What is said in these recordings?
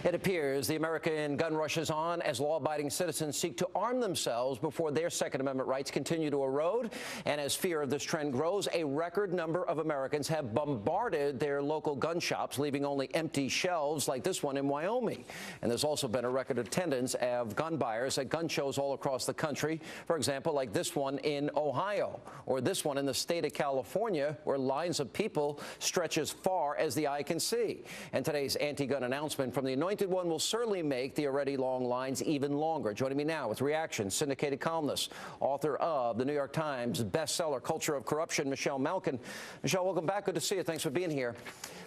It appears the American gun rush is on as law-abiding citizens seek to arm themselves before their Second Amendment rights continue to erode. And as fear of this trend grows, a record number of Americans have bombarded their local gun shops, leaving only empty shelves like this one in Wyoming. And there's also been a record attendance of gun buyers at gun shows all across the country. For example, like this one in Ohio, or this one in the state of California, where lines of people stretch as far as the eye can see. And today's anti-gun announcement from the Anointed One will certainly make the already long lines even longer. Joining me now with reactions, syndicated columnist, author of the New York Times bestseller, Culture of Corruption, Michelle Malkin. Michelle, welcome back. Good to see you. Thanks for being here.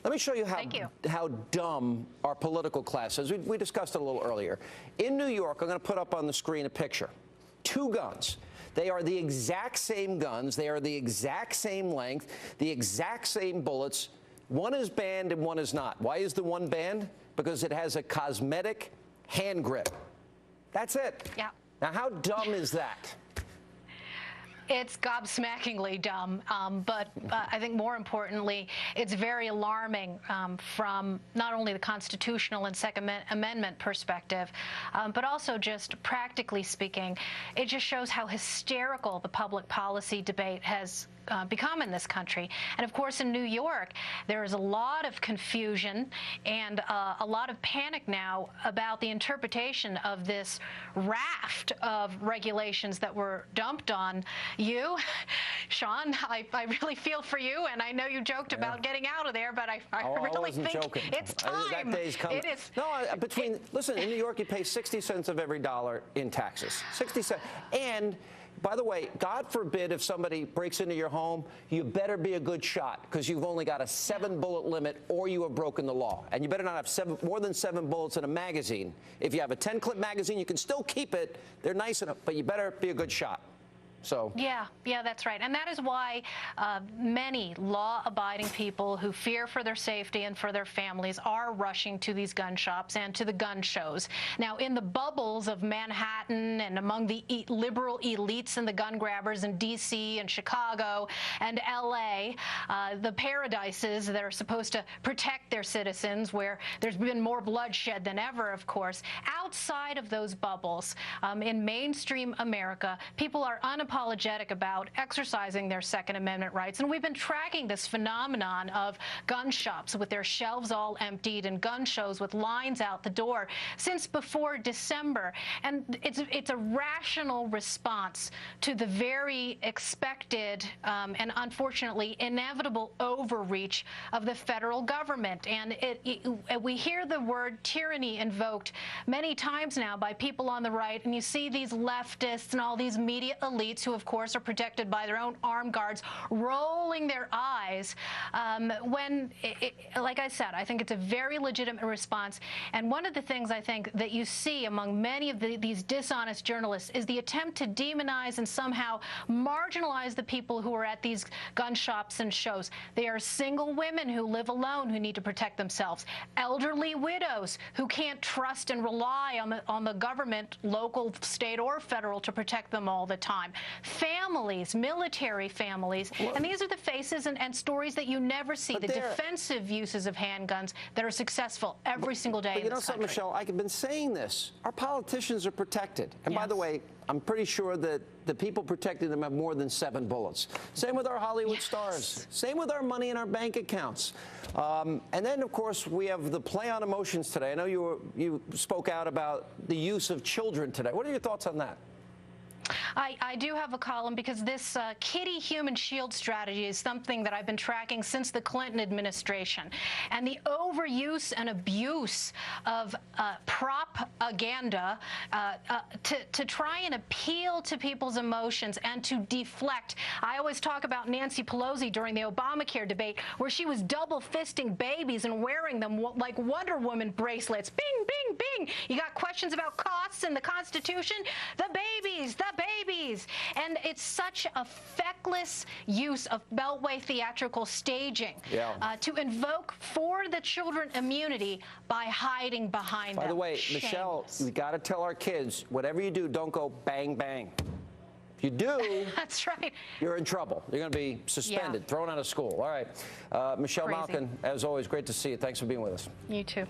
Let me show you how dumb our political class is. We discussed it a little earlier. In New York, I'm going to put up on the screen a picture. Two guns. They are the exact same guns. They are the exact same length, the exact same bullets. One is banned and one is not. Why is the one banned? Because it has a cosmetic hand grip. That's it. Yeah. Now, how dumb is that? It's gobsmackingly dumb, but I think more importantly, it's very alarming from not only the constitutional and Second Amendment perspective, but also just practically speaking, it just shows how hysterical the public policy debate has become in this country. And of course, in New York, there is a lot of confusion and a lot of panic now about the interpretation of this raft of regulations that were dumped on you. Sean, I really feel for you, and I know you joked about getting out of there, but I really think joking. It's time. That day's coming. It is. No, listen, in New York, you pay 60 cents of every dollar in taxes. 60 cents. And by the way, God forbid if somebody breaks into your home, you better be a good shot, because you've only got a 7-bullet limit or you have broken the law. And you better not have more than 7 bullets in a magazine. If you have a 10-clip magazine, you can still keep it. They're nice enough, but you better be a good shot. So. Yeah, that's right. And that is why many law-abiding people who fear for their safety and for their families are rushing to these gun shops and to the gun shows. Now, in the bubbles of Manhattan and among the liberal elites and the gun grabbers in D.C. and Chicago and L.A., the paradises that are supposed to protect their citizens, where there's been more bloodshed than ever, of course, outside of those bubbles, in mainstream America, people are unapologetic about exercising their Second Amendment rights. And we've been tracking this phenomenon of gun shops with their shelves all emptied and gun shows with lines out the door since before December. And it's a rational response to the very expected and unfortunately inevitable overreach of the federal government. And we hear the word tyranny invoked many times now by people on the right, and you see these leftists and all these media elites who, of course, are protected by their own armed guards, rolling their eyes when, like I said, I think it's a very legitimate response. And one of the things I think that you see among many of these dishonest journalists is the attempt to demonize and somehow marginalize the people who are at these gun shops and shows. They are single women who live alone who need to protect themselves, elderly widows who can't trust and rely on the government, local, state, or federal, to protect them all the time. Families, military families, and these are the faces and stories that you never see, the defensive uses of handguns that are successful every single day in this country. You know something, Michelle, I've been saying this. Our politicians are protected. And by the way, I'm pretty sure that the people protecting them have more than 7 bullets. Same with our Hollywood stars. Same with our money in our bank accounts. And then, of course, we have the play on emotions today. I know you spoke out about the use of children today. What are your thoughts on that? I do have a column because this kitty human shield strategy is something that I've been tracking since the Clinton administration. And the overuse and abuse of propaganda to try and appeal to people's emotions and to deflect. I always talk about Nancy Pelosi during the Obamacare debate, where she was double-fisting babies and wearing them like Wonder Woman bracelets. Bing, bing, bing. You got questions about costs and the Constitution? The babies. And it's such a feckless use of Beltway theatrical staging to invoke for the children immunity by hiding behind them. By the way, Michelle, we got to tell our kids, whatever you do, don't go bang, bang. If you do, that's right, you're in trouble. You're going to be suspended, thrown out of school. All right. Michelle Malkin, as always, great to see you. Thanks for being with us. You too.